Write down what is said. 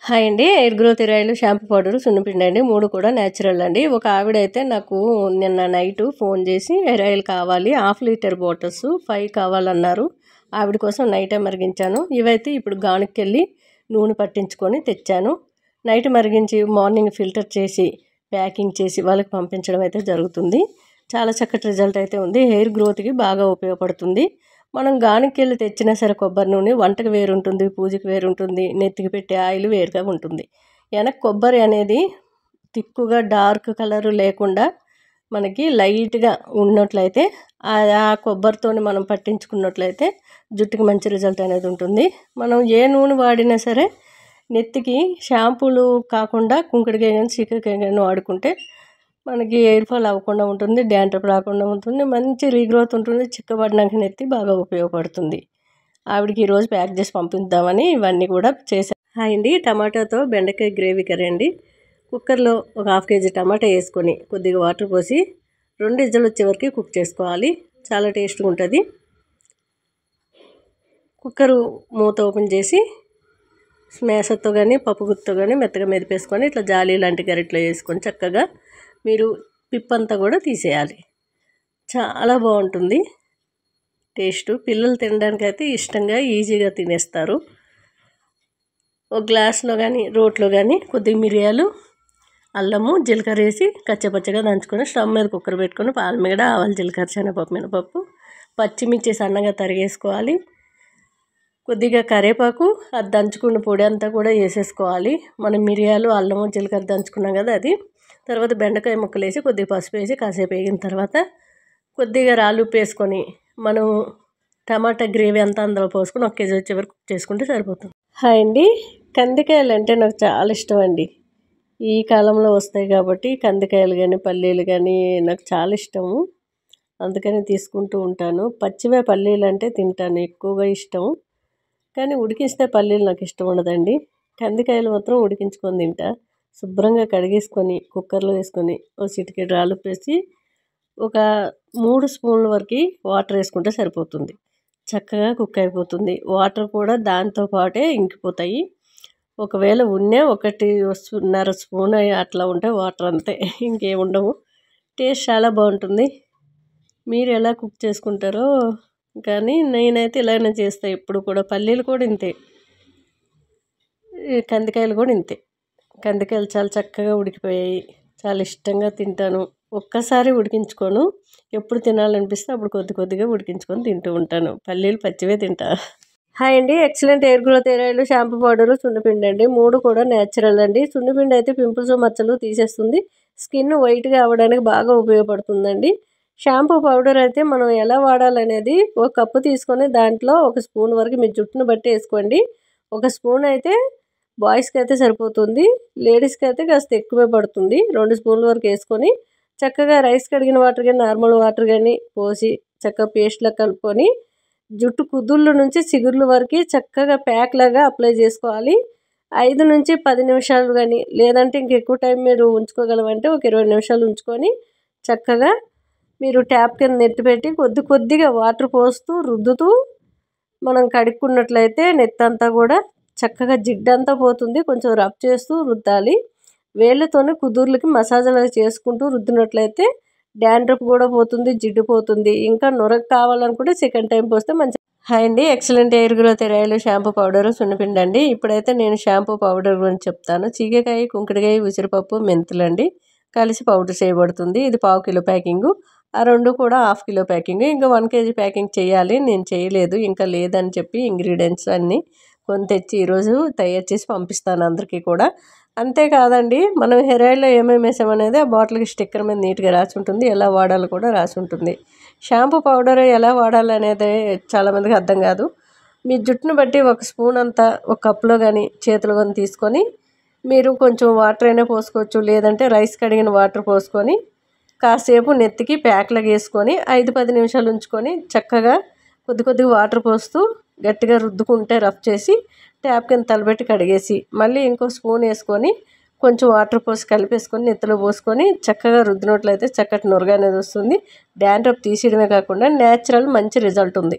Hi అండి. Hair growth oil, shampoo powder, సున్నిపిండి అండి. 3 కూడా న్యాచురల్ అండి. ఒక ఆవిడైతే నాకు నిన్న నైట్ ఫోన్ చేసి హెయిర్ ఆయిల్ కావాలి, హాఫ్ లీటర్ బాటిల్స్ 5 కావాలన్నారు. ఆవిడ కోసం నైటే మరిగించాను. ఇవైతే ఇప్పుడు గానుకెళ్ళి నూనె పట్టించుకొని తెచ్చాను. నైట్ మరిగించి మార్నింగ్ ఫిల్టర్ చేసి ప్యాకింగ్ చేసి వాళ్ళకి పంపించడం అయితే జరుగుతుంది. చాలా చక్కటి రిజల్ట్ అయితే ఉంది. హెయిర్ గ్రోత్కి బాగా ఉపయోగపడుతుంది. మనం గానుకెళ్ళి తెచ్చినా సరే కొబ్బరి నూనె వంటకు వేరు ఉంటుంది, పూజకి వేరు ఉంటుంది, నెత్తికి పెట్టే ఆయిల్ వేరుగా ఉంటుంది. వెనక కొబ్బరి అనేది తిక్కుగా డార్క్ కలర్ లేకుండా మనకి లైట్గా ఉన్నట్లయితే ఆ కొబ్బరితో మనం పట్టించుకున్నట్లయితే జుట్టుకి మంచి రిజల్ట్ అనేది ఉంటుంది. మనం ఏ నూనె వాడినా సరే నెత్తికి షాంపూలు కాకుండా కుంకుడుకాయ కానీ చీకకాయ కానీ వాడుకుంటే మనకి హెయిర్ ఫాల్ అవ్వకుండా ఉంటుంది, డాండ్రఫ్ రాకుండా ఉంటుంది, మంచి రీగ్రోత్ ఉంటుంది, చిక్కబడినాక నెత్తి బాగా ఉపయోగపడుతుంది. ఆవిడకి ఈరోజు ప్యాక్ చేసి పంపిద్దామని ఇవన్నీ కూడా చేశాను. హాయ్ అండి. టమాటాతో బెండకాయ గ్రేవీ కర్రీ అండి. కుక్కర్లో ఒక 1/2 కేజీ టమాటా వేసుకొని కొద్దిగా వాటర్ పోసి 2 విజిల్లు వచ్చే వరకు కుక్ చేసుకోవాలి. చాలా టేస్ట్గా ఉంటుంది. కుక్కరు మూత ఓపెన్ చేసి స్మాషర్తో కానీ పప్పు గుత్తో కానీ మెత్తగా మెదిపేసుకొని ఇట్లా జాలి లాంటి గరిటలో వేసుకొని చక్కగా మీరు పిప్పంతా కూడా తీసేయాలి. చాలా బాగుంటుంది టేస్ట్. పిల్లలు తినడానికి అయితే ఇష్టంగా ఈజీగా తినేస్తారు. ఒక గ్లాస్లో కానీ రోట్లో కానీ కొద్దిగా మిరియాలు, అల్లము, జీలకర్ర వేసి కచ్చపచ్చగా దంచుకొని స్టవ్ మీద కుక్కర్ పెట్టుకొని పాల మీద ఆవాలు, జీలకర్ర, శనగపప్పు, మినపప్పు, పచ్చిమిర్చి సన్నగా తరిగేసుకోవాలి. కొద్దిగా కరివేపాకు, అది దంచుకున్న పొడి అంతా కూడా వేసేసుకోవాలి. మనం మిరియాలు, అల్లము, జీలకర్ర దంచుకున్నాం కదా అది. తర్వాత బెండకాయ ముక్కలు వేసి కొద్దిగా పసుపు వేసి కాసేపు వేగిన తర్వాత కొద్దిగా రాళ్ళుప్పు వేసుకొని మనం టమాటా గ్రేవీ అంతా అందులో పోసుకొని 1 కేజీ వచ్చే వరకు కుక్ చేసుకుంటే సరిపోతుంది. హాయ్ అండి. కందికాయలు అంటే నాకు చాలా ఇష్టం అండి. ఈ కాలంలో వస్తాయి కాబట్టి కందికాయలు కానీ పల్లీలు కానీ నాకు చాలా ఇష్టము. అందుకని తీసుకుంటూ ఉంటాను. పచ్చివే పల్లీలు అంటే తింటాను, ఎక్కువగా ఇష్టం. కానీ ఉడికిస్తే పల్లీలు నాకు ఇష్టం ఉండదండి. కందికాయలు మాత్రం ఉడికించుకొని తింటా. శుభ్రంగా కడిగేసుకొని కుక్కర్లో వేసుకొని ఒక చిటికెడు రాళ్ళుప్పు వేసి ఒక 3 స్పూన్ల వరకు వాటర్ వేసుకుంటే సరిపోతుంది. చక్కగా కుక్ అయిపోతుంది. వాటర్ కూడా దాంతో పాటే ఇంకిపోతాయి. ఒకవేళ ఉన్నే 1.5 స్పూన్ అట్లా ఉంటే వాటర్ అంతే, ఇంకేం ఉండవు. టేస్ట్ చాలా బాగుంటుంది. మీరు ఎలా కుక్ చేసుకుంటారో కానీ నేనైతే ఇలానే చేస్తాను ఎప్పుడు కూడా. పల్లీలు కూడా ఇంతే, కందికాయలు కూడా ఇంతే. కందికాయలు చాలా చక్కగా ఉడికిపోయాయి. చాలా ఇష్టంగా తింటాను. ఒక్కసారి ఉడికించుకోను, ఎప్పుడు తినాలనిపిస్తే అప్పుడు కొద్దిగా ఉడికించుకొని తింటూ ఉంటాను. పల్లీలు పచ్చివే తింటా. హాయ్ అండి. Excellent hair growth oil, shampoo powder, సున్నిపిండి అండి. 3 కూడా న్యాచురల్ అండి. సున్నిపిండి అయితే పింపుల్స్, మచ్చలు తీసేస్తుంది. స్కిన్ వైట్గా అవ్వడానికి బాగా ఉపయోగపడుతుందండి. షాంపూ పౌడర్ అయితే మనం ఎలా వాడాలనేది ఒక కప్పు తీసుకొని దాంట్లో 1 స్పూన్ వరకు మీ జుట్టును బట్టి వేసుకోండి. 1 స్పూన్ అయితే బాయ్స్కి అయితే సరిపోతుంది, లేడీస్కి అయితే కాస్త ఎక్కువే పడుతుంది. 2 స్పూన్ల వరకు వేసుకొని చక్కగా రైస్ కడిగిన వాటర్ కానీ నార్మల్ వాటర్ కానీ పోసి చక్కగా పేస్ట్లా కలుపుకొని జుట్టు కుదుళ్ళ నుంచి చిగుర్ల వరకు చక్కగా ప్యాక్ లాగా అప్లై చేసుకోవాలి. 5 నుంచి 10 నిమిషాలు కానీ లేదంటే ఇంకెక్కువ టైం మీరు ఉంచుకోగలమంటే ఒక 20 నిమిషాలు ఉంచుకొని చక్కగా మీరు ట్యాప్ కింద నెత్తిపెట్టి కొద్దిగా వాటర్ పోస్తూ రుద్దుతూ మనం కడుక్కున్నట్లయితే నెత్తంతా కూడా చక్కగా జిడ్డంతా పోతుంది. కొంచెం రబ్ చేస్తూ రుద్దాలి. వేళ్ళతోనే కుదుర్లకి మసాజ్ అలా చేసుకుంటూ రుద్దినట్లయితే డాండ్రఫ్ కూడా పోతుంది, జిడ్డు పోతుంది. ఇంకా నొరగ కావాలనుకుంటే సెకండ్ టైం పోస్తే మంచి. హాయ్ అండి. Excellent hair growth oil, shampoo powder, సున్నిపిండి అండి. ఇప్పుడైతే నేను షాంపూ పౌడర్ గురించి చెప్తాను. చీకకాయ, కుంకుడుకాయ, ఉసిరిపప్పు, మెంతులు అండి కలిసి పౌడర్ చేయబడుతుంది. ఇది 1/2 కిలో ప్యాకింగు. ఆ 2 కూడా 1/2 కిలో ప్యాకింగ్. ఇంకా 1 కేజీ ప్యాకింగ్ చేయాలి. నేను చేయలేదు, ఇంకా లేదని చెప్పి ఇంగ్రీడియంట్స్ అన్నీ కొని తెచ్చి ఈరోజు తయారు చేసి పంపిస్తాను అందరికీ కూడా. అంతేకాదండి, మనం హెయిర్ ఆయిల్లో ఏమేమి వేసామనేది ఆ బాటిల్కి స్టిక్కర్ మీద నీట్గా రాసి ఉంటుంది, ఎలా వాడాలో కూడా రాసి ఉంటుంది. షాంపూ పౌడర్ ఎలా వాడాలనేది చాలామందికి అర్థం కాదు. మీ జుట్టును బట్టి 1 స్పూన్ అంతా ఒక కప్పులో కానీ చేతులు కానీ తీసుకొని మీరు కొంచెం వాటర్ అయినా పోసుకోవచ్చు, లేదంటే రైస్ కడిగిన వాటర్ పోసుకొని కాసేపు నెత్తికి ప్యాక్లాగా వేసుకొని 5-10 నిమిషాలు ఉంచుకొని చక్కగా కొద్దిగా వాటర్ పోస్తూ గట్టిగా రుద్దుకుంటే రఫ్ చేసి ట్యాప్ కింద తలబెట్టి కడిగేసి మళ్ళీ ఇంకో స్పూన్ వేసుకొని కొంచెం వాటర్ పోసి కలిపేసుకొని నెత్తిలో పోసుకొని చక్కగా రుద్దినట్లయితే చక్కటి నురగ అనేది వస్తుంది. డాండ్రఫ్ తీసేయడమే కాకుండా న్యాచురల్ మంచి రిజల్ట్ ఉంది.